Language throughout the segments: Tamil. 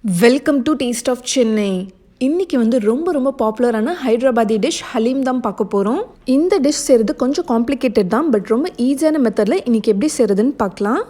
Welcome to taste of Chennai. இன்றைக்கி ரொம்ப பாப்புலரான ஹைதராபாதி டிஷ் ஹலீம் தான் பார்க்க போகிறோம். இந்த டிஷ் செய்கிறது கொஞ்சம் காம்ப்ளிகேட்டட் தான், பட் ரொம்ப ஈஸியான மெத்தடில் இன்றைக்கி எப்படி செய்கிறதுன்னு பார்க்கலாம்.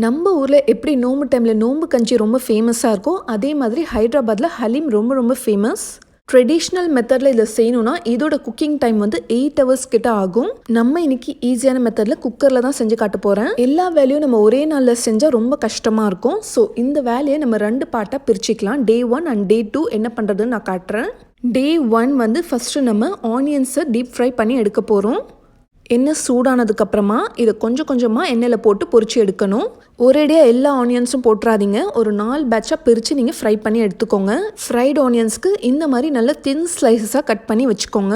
நம்ம ஊரில் எப்படி நோம்பு டைமில் நோம்பு கஞ்சி ரொம்ப ஃபேமஸாக இருக்கும், அதே மாதிரி ஹைதராபாத்தில் ஹலீம் ரொம்ப ஃபேமஸ். ட்ரெடிஷ்னல் மெத்தடில் இதை செய்யணுன்னா இதோட குக்கிங் டைம் 8 hours கிட்ட ஆகும். நம்ம இன்னைக்கு ஈஸியான மெத்தடில் குக்கரில் தான் செஞ்சு காட்ட போகிறேன். எல்லா வேலையும் நம்ம ஒரே நாளில் செஞ்சால் ரொம்ப கஷ்டமாக இருக்கும். ஸோ இந்த வேலையை நம்ம 2 பார்ட்டாக பிரிச்சுக்கலாம். Day 1 and Day 2 என்ன பண்ணுறதுன்னு நான் காட்டுறேன். Day 1 ஃபஸ்ட்டு நம்ம ஆனியன்ஸை டீப் ஃப்ரை பண்ணி எடுக்க போகிறோம். எண்ணெய் சூடானதுக்கப்புறமா இதை கொஞ்சமாக எண்ணெயில் போட்டு பொரிச்சு எடுக்கணும். ஒரேடியாக எல்லா ஆனியன்ஸும் போட்டுறாதீங்க. ஒரு 4 பேட்சாக பிரித்து நீங்கள் ஃப்ரை பண்ணி எடுத்துக்கோங்க. ஃப்ரைட் ஆனியன்ஸ்க்கு இந்த மாதிரி நல்ல தின் ஸ்லைஸஸாக கட் பண்ணி வச்சுக்கோங்க.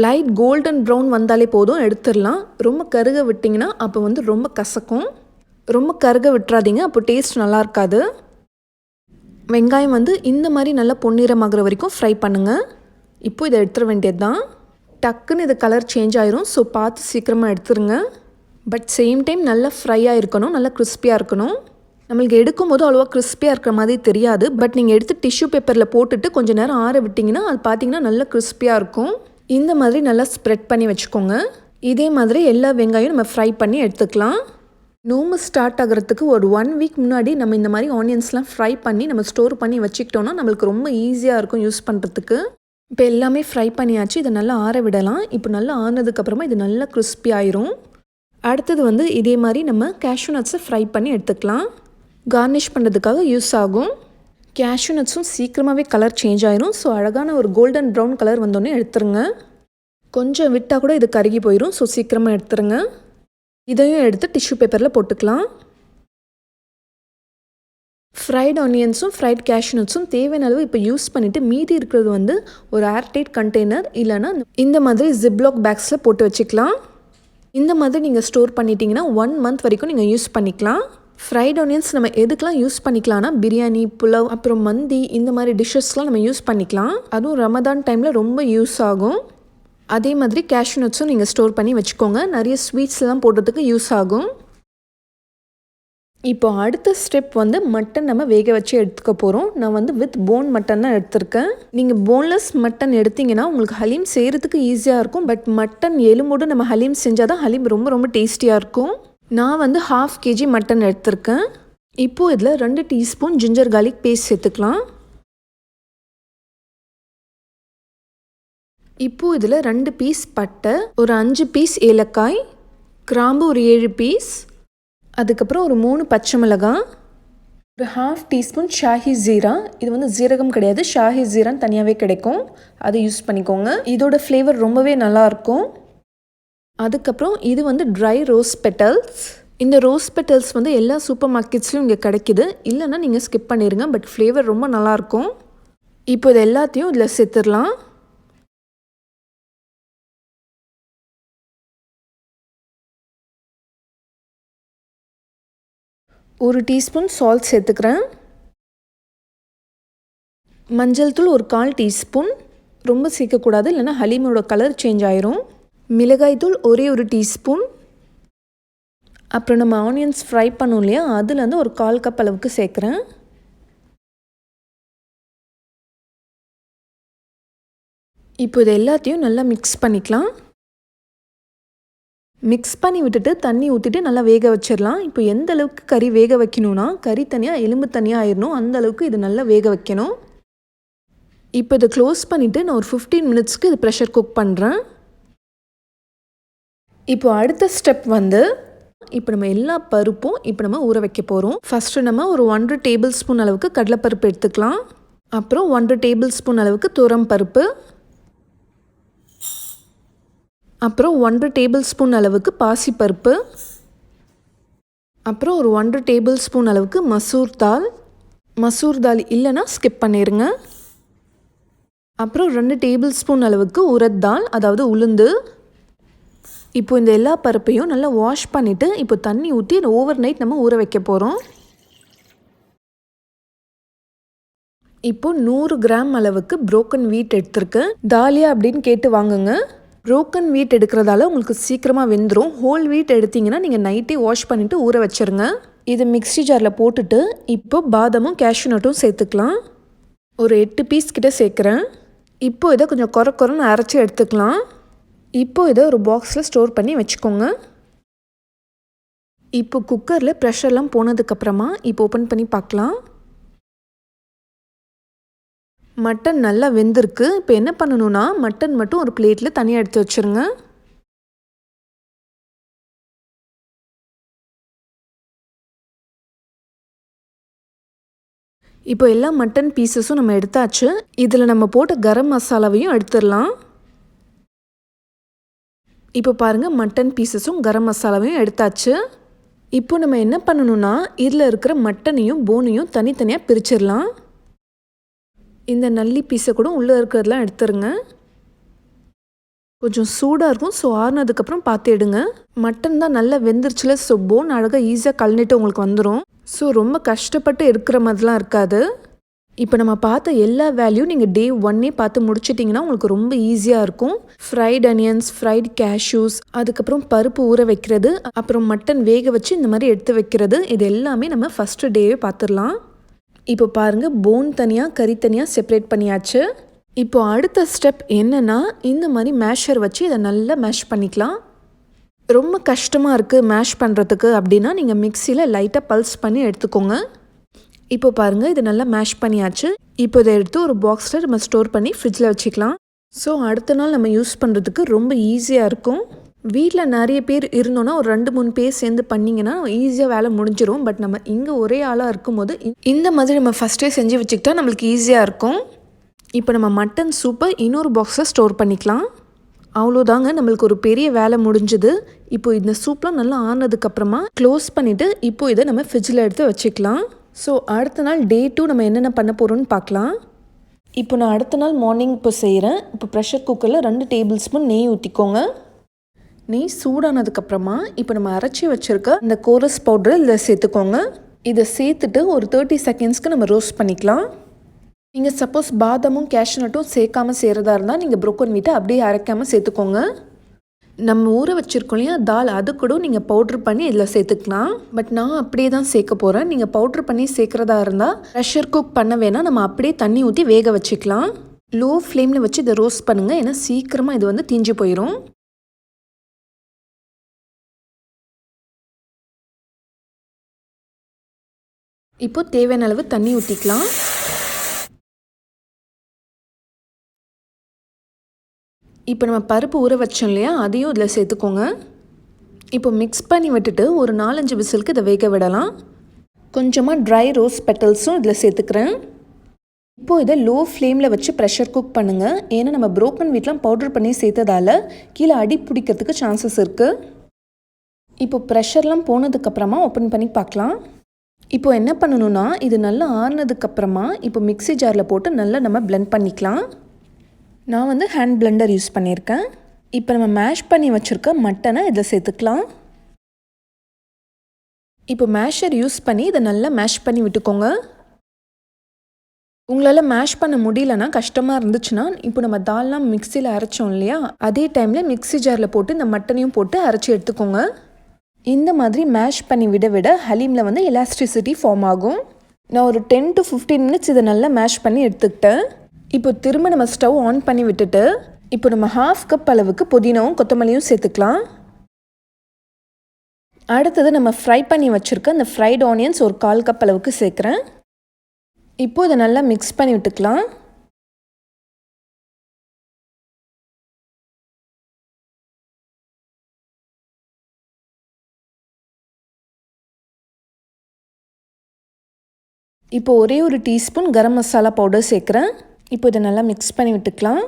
லைட் கோல்டன் ப்ரௌன் வந்தாலே போதும், எடுத்துடலாம். ரொம்ப கருக விட்டிங்கன்னா அப்போ ரொம்ப கசக்கும். ரொம்ப கருக விட்டுறாதீங்க, அப்போ டேஸ்ட் நல்லா இருக்காது. வெங்காயம் இந்த மாதிரி நல்லா பொன்னிறமாகிற வரைக்கும் ஃப்ரை பண்ணுங்கள். இப்போது இதை எடுத்துட வேண்டியது தான். டக்குன்னு இது கலர் சேஞ்ச் ஆயிரும். ஸோ பார்த்து சீக்கிரமாக எடுத்துருங்க. பட் சேம் டைம் நல்லா ஃப்ரையாக இருக்கணும், நல்லா கிறிஸ்பியாக இருக்கணும். நம்மளுக்கு எடுக்கும் போது அவ்வளோவா கிறிஸ்பியாக இருக்கிற மாதிரி தெரியாது. பட் நீங்கள் எடுத்து டிஷ்யூ பேப்பரில் போட்டுட்டு கொஞ்சம் நேரம் ஆற விட்டிங்கன்னா அது பார்த்தீங்கன்னா நல்லா கிறிஸ்பியாக இருக்கும். இந்த மாதிரி நல்லா ஸ்ப்ரெட் பண்ணி வச்சுக்கோங்க. இதே மாதிரி எல்லா வெங்காயம் நம்ம ஃப்ரை பண்ணி எடுத்துக்கலாம். நோம்பு ஸ்டார்ட் ஆகிறதுக்கு ஒரு 1 week முன்னாடி நம்ம இந்த மாதிரி ஆனியன்ஸ்லாம் ஃப்ரை பண்ணி நம்ம ஸ்டோர் பண்ணி வச்சுக்கிட்டோன்னா நம்மளுக்கு ரொம்ப ஈஸியாக இருக்கும் யூஸ் பண்ணுறதுக்கு. இப்போ எல்லாமே ஃப்ரை பண்ணியாச்சு. இதை நல்லா ஆற விடலாம். இப்போ நல்லா ஆனதுக்கப்புறமா இது நல்லா கிறிஸ்பி ஆயிரும். அடுத்தது இதே மாதிரி நம்ம கேஷ்யூ நட்ஸை ஃப்ரை பண்ணி எடுத்துக்கலாம். கார்னிஷ் பண்ணுறதுக்காக யூஸ் ஆகும். கேஷ்யூ நட்ஸும் சீக்கிரமாகவே கலர் சேஞ்ச் ஆயிரும். ஸோ அழகான ஒரு கோல்டன் ப்ரௌன் கலர் வந்தோடனே எடுத்துருங்க. கொஞ்சம் விட்டால் கூட இது கருகி போயிடும். ஸோ சீக்கிரமாக எடுத்துருங்க. இதையும் எடுத்து டிஷ்யூ பேப்பரில் போட்டுக்கலாம். ஃப்ரைட் ஆனியன்ஸும் ஃப்ரைட் கேஷ்யூ நட்ஸும் தேவையான அளவு இப்போ யூஸ் பண்ணிவிட்டு மீதி இருக்கிறது ஒரு ஏர்டைட் கண்டெய்னர் இல்லைனா இந்த மாதிரி ஜிப்லாக் பேக்ஸில் போட்டு வச்சுக்கலாம். இந்த மாதிரி நீங்கள் ஸ்டோர் பண்ணிட்டீங்கன்னா 1 month வரைக்கும் நீங்கள் யூஸ் பண்ணிக்கலாம். ஃப்ரைட் ஆனியன்ஸ் நம்ம எதுக்கெலாம் யூஸ் பண்ணிக்கலாம்னா பிரியாணி, புலாவ், அப்புறம் மந்தி இந்த மாதிரி டிஷ்ஷஸ்லாம் நம்ம யூஸ் பண்ணிக்கலாம். அதுவும் ரமதான் டைமில் ரொம்ப யூஸ் ஆகும். அதே மாதிரி கேஷ்யூ நட்ஸும் நீங்கள் ஸ்டோர் பண்ணி வச்சுக்கோங்க. நிறைய ஸ்வீட்ஸ்லாம் போடுறதுக்கு யூஸ் ஆகும். இப்போ அடுத்த ஸ்டெப் மட்டன் நம்ம வேக வச்சு எடுத்துக்க போகிறோம். நான் வித் போன் மட்டன் தான் எடுத்திருக்கேன். நீங்கள் போன்லெஸ் மட்டன் எடுத்திங்கன்னா உங்களுக்கு ஹலீம் செய்கிறதுக்கு ஈஸியாக இருக்கும். பட் மட்டன் எலும்போடு நம்ம ஹலீம் செஞ்சால் தான் ஹலீம் ரொம்ப டேஸ்டியாக இருக்கும். நான் 1/2 kg மட்டன் எடுத்திருக்கேன். இப்போது இதில் 2 டீஸ்பூன் ஜிஞ்சர் கார்லிக் பேஸ்ட் சேர்த்துக்கலாம். இப்போது இதில் 2 பீஸ் பட்டை, ஒரு 5 பீஸ் ஏலக்காய், கிராம்பு ஒரு 7 பீஸ், அதுக்கப்புறம் ஒரு 3 பச்சை மிளகாய், ஒரு 1/2 டீஸ்பூன் ஷாஹி ஜீரா. இது ஜீரகம் கிடையாது, ஷாஹி ஜீரான்னு தனியாகவே கிடைக்கும், அதை யூஸ் பண்ணிக்கோங்க. இதோட ஃப்ளேவர் ரொம்பவே நல்லாயிருக்கும். அதுக்கப்புறம் இது ட்ரை ரோஸ் பெட்டல்ஸ். இந்த ரோஸ் பெட்டல்ஸ் எல்லா சூப்பர் மார்க்கெட்ஸ்லையும் இங்கே கிடைக்கிது. இல்லைன்னா நீங்கள் ஸ்கிப் பண்ணிடுங்க. பட் ஃப்ளேவர் ரொம்ப நல்லாயிருக்கும். இப்போ இது எல்லாத்தையும் இதில் சேர்த்துடலாம். ஒரு டீஸ்பூன் சால்ட் சேர்த்துக்கிறேன். மஞ்சள் தூள் ஒரு 1/4 டீஸ்பூன், ரொம்ப சேர்க்கக்கூடாது, இல்லைனா ஹலீமோட கலர் சேஞ்ச் ஆயிரும். மிளகாய் தூள் ஒரே ஒரு டீஸ்பூன். அப்புறம் நம்ம ஆனியன்ஸ் ஃப்ரை பண்ணோம் இல்லையா, அதுலேருந்து ஒரு 1/4 கப் அளவுக்கு சேர்க்குறேன். இப்போ இது எல்லாத்தையும் நல்லா மிக்ஸ் பண்ணிக்கலாம். மிக்ஸ் பண்ணி விட்டுட்டு தண்ணி ஊற்றிட்டு நல்லா வேக வச்சிடலாம். இப்போ எந்த அளவுக்கு கறி வேக வைக்கணும்னா, கறி தனியாக எலும்பு தனியாக ஆயிடணும். அந்த அளவுக்கு இது நல்லா வேக வைக்கணும். இப்போ இதை க்ளோஸ் பண்ணிவிட்டு நான் ஒரு 15 minutesக்கு இது ப்ரெஷர் குக் பண்ணுறேன். இப்போ அடுத்த ஸ்டெப் இப்போ நம்ம எல்லா பருப்பும் இப்போ நம்ம ஊற வைக்க போகிறோம். ஃபஸ்ட்டு நம்ம ஒரு 1 tablespoon அளவுக்கு கடலைப்பருப்பு எடுத்துக்கலாம். அப்புறம் 1 tablespoon அளவுக்கு துவரம் பருப்பு, அப்புறம் 1 tablespoon அளவுக்கு பாசிப்பருப்பு, அப்புறம் ஒரு 1 tablespoon அளவுக்கு மசூர் தால். மசூர் தால் இல்லைன்னா ஸ்கிப் பண்ணிடுங்க. அப்புறம் 2 tablespoon அளவுக்கு உரத் தால், அதாவது உளுந்து. இப்போ இந்த எல்லா பருப்பையும் நல்லா வாஷ் பண்ணிவிட்டு இப்போ தண்ணி ஊற்றி ஓவர் நைட் நம்ம ஊற வைக்க போகிறோம். இப்போ 100 கிராம் அளவுக்கு புரோக்கன் வீட் எடுத்திருக்கேன். தாலியா அப்படின்னு கேட்டு வாங்குங்க. ப்ரோக்கன் வீட் எடுக்கிறதால உங்களுக்கு சீக்கிரமாக வெந்துடும். ஹோல் வீட் எடுத்திங்கன்னா நீங்கள் நைட்டே வாஷ் பண்ணிவிட்டு ஊற வச்சுருங்க. இதை மிக்ஸி ஜாரில் போட்டுட்டு இப்போ பாதாமும் கேஷ்யூ நட்டும் சேர்த்துக்கலாம். ஒரு 8 பீஸ் கிட்ட சேர்க்குறேன். இப்போ இதை கொஞ்சம் கொரன்னு அரைச்சி எடுத்துக்கலாம். இப்போ இதை ஒரு பாக்ஸில் ஸ்டோர் பண்ணி வச்சுக்கோங்க. இப்போ குக்கரில் ப்ரெஷர்லாம் போனதுக்கப்புறமா இப்போ ஓப்பன் பண்ணி பார்க்கலாம். மட்டன் நல்லா வெந்திருக்கு. இப்போ என்ன பண்ணணும்னா மட்டன் மட்டும் ஒரு பிளேட்டில் தனியாக எடுத்து வச்சுருங்க. இப்போ எல்லா மட்டன் பீசஸும் நம்ம எடுத்தாச்சு. இதில் நம்ம போட்ட கரம் மசாலாவையும் எடுத்துடலாம். இப்போ பாருங்கள், மட்டன் பீசஸும் கரம் மசாலாவையும் எடுத்தாச்சு. இப்போ நம்ம என்ன பண்ணணும்னா இதில் இருக்கிற மட்டனையும் போனையும் தனித்தனியாக பிரிச்சிடலாம். இந்த நல்லி பீஸை கூட உள்ளே இருக்கிறதெல்லாம் எடுத்துருங்க. கொஞ்சம் சூடாக இருக்கும், ஸோ ஆறுனதுக்கப்புறம் பார்த்து எடுங்க. மட்டன் தான் நல்லா வெந்துருச்சுல, ஸோ போன் அழகாக ஈஸியாக கழனிட்டு உங்களுக்கு வந்துடும். ஸோ ரொம்ப கஷ்டப்பட்டு எடுக்கிற மாதிரிலாம் இருக்காது. இப்போ நம்ம பார்த்த எல்லா வேல்யூம் நீங்கள் டே 1 பார்த்து முடிச்சிட்டிங்கன்னா உங்களுக்கு ரொம்ப ஈஸியாக இருக்கும். ஃப்ரைட் அனியன்ஸ், ஃப்ரைட் கேஷ்யூஸ், அதுக்கப்புறம் பருப்பு ஊற வைக்கிறது, அப்புறம் மட்டன் வேக வச்சு இந்த மாதிரி எடுத்து வைக்கிறது, இது எல்லாமே நம்ம ஃபஸ்ட்டு டேவே பார்த்துடலாம். இப்போ பாருங்கள், போன் தனியாக கறி தனியாக செப்பரேட் பண்ணியாச்சு. இப்போ அடுத்த ஸ்டெப் என்னென்னா இந்த மாதிரி மேஷர் வச்சு இதை நல்லா மேஷ் பண்ணிக்கலாம். ரொம்ப கஷ்டமாக இருக்குது மேஷ் பண்ணுறதுக்கு அப்படின்னா நீங்கள் மிக்சியில் லைட்டாக பல்ஸ் பண்ணி எடுத்துக்கோங்க. இப்போ பாருங்கள், இது நல்லா மேஷ் பண்ணியாச்சு. இப்போ இதை எடுத்து ஒரு பாக்ஸில் நம்ம ஸ்டோர் பண்ணி ஃப்ரிட்ஜில் வச்சுக்கலாம். ஸோ அடுத்த நாள் நம்ம யூஸ் பண்ணுறதுக்கு ரொம்ப ஈஸியாக இருக்கும். வீட்டில் நிறைய பேர் இருந்தோன்னா ஒரு 2-3 பேர் சேர்ந்து பண்ணிங்கன்னா ஈஸியாக வேலை முடிஞ்சிடும். பட் நம்ம இங்கே ஒரே ஆளாக இருக்கும்போது இந்த மாதிரி நம்ம ஃபஸ்ட்டே செஞ்சு வச்சுக்கிட்டா நம்மளுக்கு ஈஸியாக இருக்கும். இப்போ நம்ம மட்டன் சூப்பை இன்னொரு பாக்ஸில் ஸ்டோர் பண்ணிக்கலாம். அவ்வளோதாங்க, நம்மளுக்கு ஒரு பெரிய வேலை முடிஞ்சுது. இப்போ இந்த சூப்லாம் நல்லா ஆனதுக்கப்புறமா க்ளோஸ் பண்ணிவிட்டு இப்போ இதை நம்ம ஃப்ரிட்ஜில் எடுத்து வச்சுக்கலாம். ஸோ அடுத்த நாள் டே 2 நம்ம என்னென்ன பண்ண போகிறோம்னு பார்க்கலாம். இப்போ நான் அடுத்த நாள் மார்னிங் இப்போ செய்கிறேன். இப்போ ப்ரெஷர் குக்கரில் 2 டேபிள் ஸ்பூன் நெய் ஊற்றிக்கோங்க. நெய் சூடானதுக்கப்புறமா இப்போ நம்ம அரைச்சி வச்சுருக்க இந்த கோரஸ் பவுடரை இதில் சேர்த்துக்கோங்க. இதை சேர்த்துட்டு ஒரு 30 செகண்ட்ஸ்க்கு நம்ம ரோஸ்ட் பண்ணிக்கலாம். நீங்கள் சப்போஸ் பாதாமும் கேஷ்யூ நட்டும் சேர்க்காமல் செய்கிறதா இருந்தால் நீங்கள் ப்ரோக்கன் வீட்டை அப்படியே அரைக்காமல் சேர்த்துக்கோங்க. நம்ம ஊற வச்சுருக்கோம் இல்லையா தால், அது கூட நீங்கள் பவுட்ரு பண்ணி இதில் சேர்த்துக்கலாம். பட் நான் அப்படியே தான் சேர்க்க போகிறேன். நீங்கள் பவுட்ரு பண்ணி சேர்க்குறதா இருந்தால் ப்ரெஷர் குக் பண்ண வேணால் நம்ம அப்படியே தண்ணி ஊற்றி வேக வச்சுக்கலாம். லோ ஃப்ளேமில் வச்சு இதை ரோஸ்ட் பண்ணுங்கள், ஏன்னா சீக்கிரமாக இது வந்து தீஞ்சு போயிடும். இப்போ தேவையான அளவு தண்ணி ஊற்றிக்கலாம். இப்போ நம்ம பருப்பு ஊற வச்சோம் இல்லையா, அதையும் இதில் சேர்த்துக்கோங்க. இப்போ மிக்ஸ் பண்ணி விட்டுட்டு ஒரு 4-5 விசிலுக்கு இதை வேக விடலாம். கொஞ்சமாக ட்ரை ரோஸ் பெட்டல்ஸும் இதில் சேர்த்துக்கிறேன். இப்போது இதை லோ ஃப்ளேமில் வச்சு ப்ரெஷர் குக் பண்ணுங்கள். ஏன்னா நம்ம ப்ரோக்கன் வீட்லாம் பவுடர் பண்ணி சேர்த்ததால் கீழே அடி பிடிக்கிறதுக்கு சான்சஸ் இருக்குது. இப்போ ப்ரெஷர்லாம் போனதுக்கப்புறமா ஓப்பன் பண்ணி பார்க்கலாம். இப்போ என்ன பண்ணணும்னா இது நல்லா ஆறுனதுக்கப்புறமா இப்போ மிக்ஸி ஜாரில் போட்டு நல்லா நம்ம பிளெண்ட் பண்ணிக்கலாம். நான் வந்து ஹேண்ட் பிளெண்டர் யூஸ் பண்ணியிருக்கேன். இப்போ நம்ம மேஷ் பண்ணி வச்சுருக்க மட்டனை இதில் சேர்த்துக்கலாம். இப்போ மேஷர் யூஸ் பண்ணி இதை நல்லா மேஷ் பண்ணி விட்டுக்கோங்க. உங்களால் மேஷ் பண்ண முடியலன்னா கஷ்டமாக இருந்துச்சுன்னா இப்போ நம்ம தால்லாம் மிக்சியில் அரைச்சோம் இல்லையா, அதே டைமில் மிக்ஸி ஜாரில் போட்டு இந்த மட்டனையும் போட்டு அரைச்சி எடுத்துக்கோங்க. இந்த மாதிரி மேஷ் பண்ணி விட விட ஹலீமில் வந்து எலாஸ்டிசிட்டி ஃபார்ம் ஆகும். நான் ஒரு 10 to 15 மினிட்ஸ் இதை நல்லா மேஷ் பண்ணி எடுத்துக்கிட்டேன். இப்போ திரும்ப நம்ம ஸ்டவ் ஆன் பண்ணி விட்டுட்டு இப்போ நம்ம 1/2 கப் அளவுக்கு புதினாவும் கொத்தமல்லியும் சேர்த்துக்கலாம். அடுத்தது நம்ம ஃப்ரை பண்ணி வச்சுருக்க அந்த ஃப்ரைட் ஆனியன்ஸ் ஒரு 1/4 கப் அளவுக்கு சேர்க்குறேன். இப்போ இதை நல்லா மிக்ஸ் பண்ணி விட்டுக்கலாம். இப்போ ஒரே ஒரு டீஸ்பூன் கரம் மசாலா பவுடர் சேர்க்குறேன். இப்போ இதை நல்லா மிக்ஸ் பண்ணி விட்டுக்கலாம்.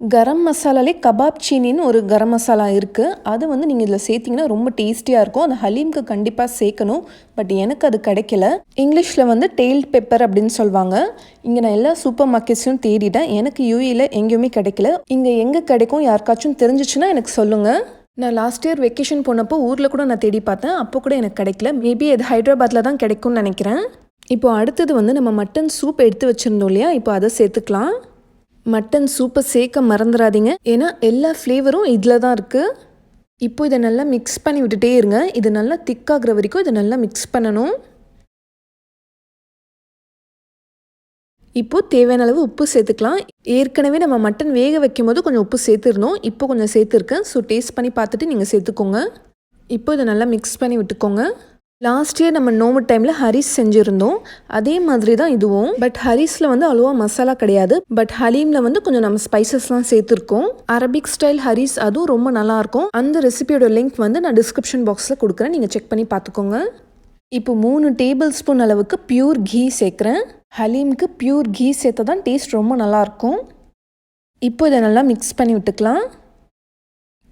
கரம் மசாலாலே கபாப் சீனின்னு ஒரு கரம் மசாலா இருக்குது. அது வந்து நீங்கள் இதில் சேர்த்திங்கன்னா ரொம்ப டேஸ்டியாக இருக்கும். அது ஹலீம்க்கு கண்டிப்பாக சேர்க்கணும். பட் எனக்கு அது கிடைக்கல. இங்கிலீஷில் வந்து டெய்ல்ட் பெப்பர் அப்படின்னு சொல்லுவாங்க. இங்கே நான் எல்லா சூப்பர் மார்க்கெட்ஸையும் தேடிட்டேன். எனக்கு யூஏயில் எங்கேயுமே கிடைக்கல. இங்கே எங்கே கிடைக்கும் யாருக்காச்சும் தெரிஞ்சிச்சுன்னா எனக்கு சொல்லுங்கள். நான் லாஸ்ட் இயர் வெக்கேஷன் போனப்போ ஊரில் கூட நான் தேடி பார்த்தேன். அப்போ கூட எனக்கு கிடைக்கல. மேபி அது ஹைதராபாத்தில் தான் கிடைக்கும்னு நினைக்கிறேன். இப்போ அடுத்தது வந்து நம்ம மட்டன் சூப் எடுத்து வச்சுருந்தோம் இல்லையா, இப்போ அதை சேர்த்துக்கலாம். மட்டன் சூப்பை சேர்க்க மறந்துடாதீங்க, ஏன்னா எல்லா ஃப்ளேவரும் இதில் தான் இருக்குது. இப்போ இதை நல்லா மிக்ஸ் பண்ணி விட்டுட்டே இருங்க. இது நல்லா திக்காகிற வரைக்கும் இதை நல்லா மிக்ஸ் பண்ணணும். இப்போ தேவையான அளவு உப்பு சேர்த்துக்கலாம். ஏற்கனவே நம்ம மட்டன் வேக வைக்கும்போது கொஞ்சம் உப்பு சேர்த்துருந்தோம். இப்போ கொஞ்சம் சேர்த்துருக்கேன். ஸோ டேஸ்ட் பண்ணி பார்த்துட்டு நீங்கள் சேர்த்துக்கோங்க. இப்போ இதை நல்லா மிக்ஸ் பண்ணி விட்டுக்கோங்க. லாஸ்ட் இயர் நம்ம நோம்பு டைமில் ஹரிஸ் செஞ்சுருந்தோம். அதே மாதிரி தான் இதுவும். பட் ஹரிஸில் வந்து அவ்வளோவா மசாலா கிடையாது. பட் ஹலீமில் வந்து கொஞ்சம் நம்ம ஸ்பைசஸ்லாம் சேர்த்துருக்கோம். அரபிக் ஸ்டைல் ஹரிஸ் அதுவும் ரொம்ப நல்லாயிருக்கும். அந்த ரெசிபியோட லிங்க் வந்து நான் டிஸ்கிரிப்ஷன் பாக்ஸில் கொடுக்குறேன். நீங்கள் செக் பண்ணி பார்த்துக்கோங்க. இப்போ 3 டேபிள் ஸ்பூன் அளவுக்கு பியூர் கீ சேர்க்குறேன். ஹலீமுக்கு பியூர் கீ சேர்த்தா தான் டேஸ்ட் ரொம்ப நல்லாயிருக்கும். இப்போ இதை நல்லா மிக்ஸ் பண்ணி விட்டுக்கலாம்.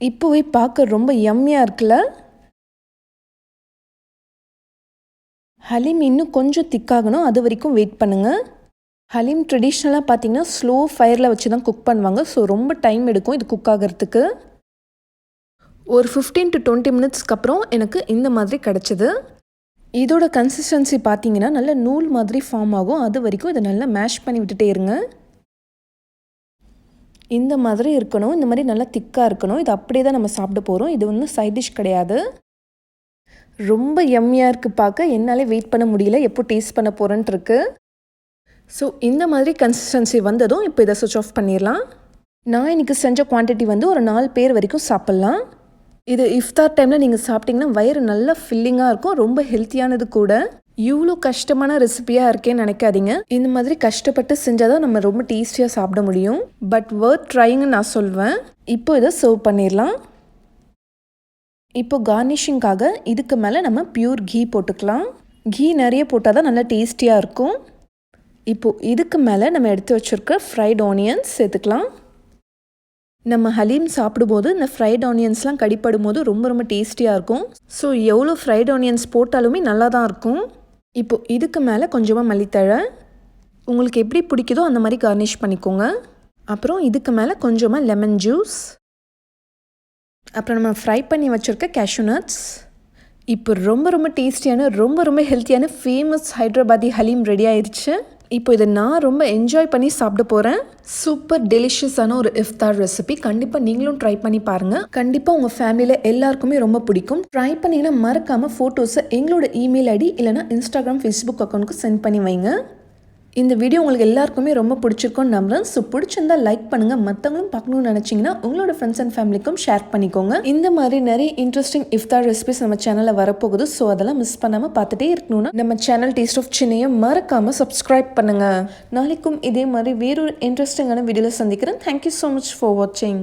இப்போவே பார்க்க ரொம்ப யம்மியாக இருக்குல்ல. ஹலீம் இன்னும் கொஞ்சம் திக்காகணும். அது வரைக்கும் வெயிட் பண்ணுங்கள். ஹலீம் ட்ரெடிஷ்னலாக பார்த்தீங்கன்னா ஸ்லோ ஃபயரில் வச்சு தான் குக் பண்ணுவாங்க. ஸோ ரொம்ப டைம் எடுக்கும் இது குக் ஆகிறதுக்கு. ஒரு 15 to 20 மினிட்ஸ்க்கு அப்புறம் எனக்கு இந்த மாதிரி கிடச்சிது. இதோட கன்சிஸ்டன்சி பார்த்தீங்கன்னா நல்ல நூல் மாதிரி ஃபார்ம் ஆகும். அது வரைக்கும் இதை நல்லா மேஷ் பண்ணி விட்டுட்டே இருங்க. இந்த மாதிரி இருக்கணும். இந்த மாதிரி நல்லா திக்காக இருக்கணும். இது அப்படியே தான் நம்ம சாப்பிட போகிறோம். இது ஒன்றும் சைட் டிஷ் கிடையாது. ரொம்ப யம்மியாக இருக்குது பார்க்க. என்னாலே வெயிட் பண்ண முடியல எப்போ டேஸ்ட் பண்ண போகிறேன்ட்டு இருக்கு. ஸோ இந்த மாதிரி கன்சிஸ்டன்சி வந்ததும் இப்போ இதை சுவிட்ச் ஆஃப் பண்ணிடலாம். நான் இன்றைக்கி செஞ்ச குவான்டிட்டி வந்து ஒரு 4 பேர் வரைக்கும் சாப்பிட்லாம். இது இஃப்தார் டைமில் நீங்கள் சாப்பிட்டிங்கன்னா வயிறு நல்லா ஃபில்லிங்காக இருக்கும். ரொம்ப ஹெல்த்தியானது கூட. இவ்வளோ கஷ்டமான ரெசிபியாக இருக்கேன்னு நினைக்காதீங்க. இந்த மாதிரி கஷ்டப்பட்டு செஞ்சால் தான் நம்ம ரொம்ப டேஸ்டியாக சாப்பிட முடியும். பட் வர்த் ட்ரைங்னு நான் சொல்வேன். இப்போ இதை சர்வ் பண்ணிடலாம். இப்போ கார்னிஷிங்காக இதுக்கு மேலே நம்ம பியூர் கீ போட்டுக்கலாம். கீ நிறைய போட்டால் தான் நல்லா டேஸ்டியாக இருக்கும். இப்போது இதுக்கு மேலே நம்ம எடுத்து வச்சுருக்க ஃப்ரைட் ஆனியன்ஸ் சேர்த்துக்கலாம். நம்ம ஹலீம் சாப்பிடும்போது இந்த ஃப்ரைட் ஆனியன்ஸ்லாம் கடிப்படும் போது ரொம்ப ரொம்ப டேஸ்டியாக இருக்கும். ஸோ எவ்வளோ ஃப்ரைட் ஆனியன்ஸ் போட்டாலுமே நல்லா தான் இருக்கும். இப்போது இதுக்கு மேலே கொஞ்சமாக மல்லித்தழை உங்களுக்கு எப்படி பிடிக்குதோ அந்த மாதிரி கார்னிஷ் பண்ணிக்கோங்க. அப்புறம் இதுக்கு மேலே கொஞ்சமாக லெமன் ஜூஸ், அப்புறம் நம்ம ஃப்ரை பண்ணி வச்சுருக்க கேஷ்யூ நட்ஸ். இப்போ ரொம்ப ரொம்ப டேஸ்டியான ரொம்ப ஹெல்த்தியான ஃபேமஸ் ஹைதராபாதி ஹலீம் ரெடி ஆயிடுச்சு. இப்போ இதை நான் ரொம்ப என்ஜாய் பண்ணி சாப்பிட போகிறேன். சூப்பர் டெலிஷியஸான ஒரு இஃப்தார் ரெசிபி. கண்டிப்பாக நீங்களும் ட்ரை பண்ணி பாருங்கள். கண்டிப்பாக உங்கள் ஃபேமிலியில் எல்லாருக்குமே ரொம்ப பிடிக்கும். ட்ரை பண்ணிங்கன்னா மறக்காமல் ஃபோட்டோஸை எங்களோட இமெயில் ஐடி இல்லைனா இன்ஸ்டாகிராம் ஃபேஸ்புக் அக்கௌண்ட்டுக்கு சென்ட் பண்ணி வைங்க. இந்த வீடியோ உங்களுக்கு எல்லாருக்குமே ரொம்ப பிடிச்சிருக்கும்னு நம்புறேன். ஸோ பிடிச்சிருந்தா லைக் பண்ணுங்கள். மற்றவங்களும் பார்க்கணும்னு நினச்சிங்கன்னா உங்களோட ஃப்ரெண்ட்ஸ் அண்ட் ஃபேமிலிக்கும் ஷேர் பண்ணிக்கோங்க. இந்த மாதிரி நிறைய இன்ட்ரெஸ்டிங் இஃப்தார் ரெசிபிஸ் நம்ம சேனலில் வரப்போகுது. ஸோ அதெல்லாம் மிஸ் பண்ணாமல் பார்த்துட்டே இருக்கணும்னா நம்ம சேனல் டேஸ்ட் ஆஃப் சென்னையை மறக்காமல் சப்ஸ்கிரைப் பண்ணுங்கள். நாளைக்கும் இதே மாதிரி வேறொரு இன்ட்ரெஸ்டிங்கான வீடியோவில் சந்திக்கிறேன். தேங்க்யூ ஸோ மச் ஃபார் வாட்சிங்.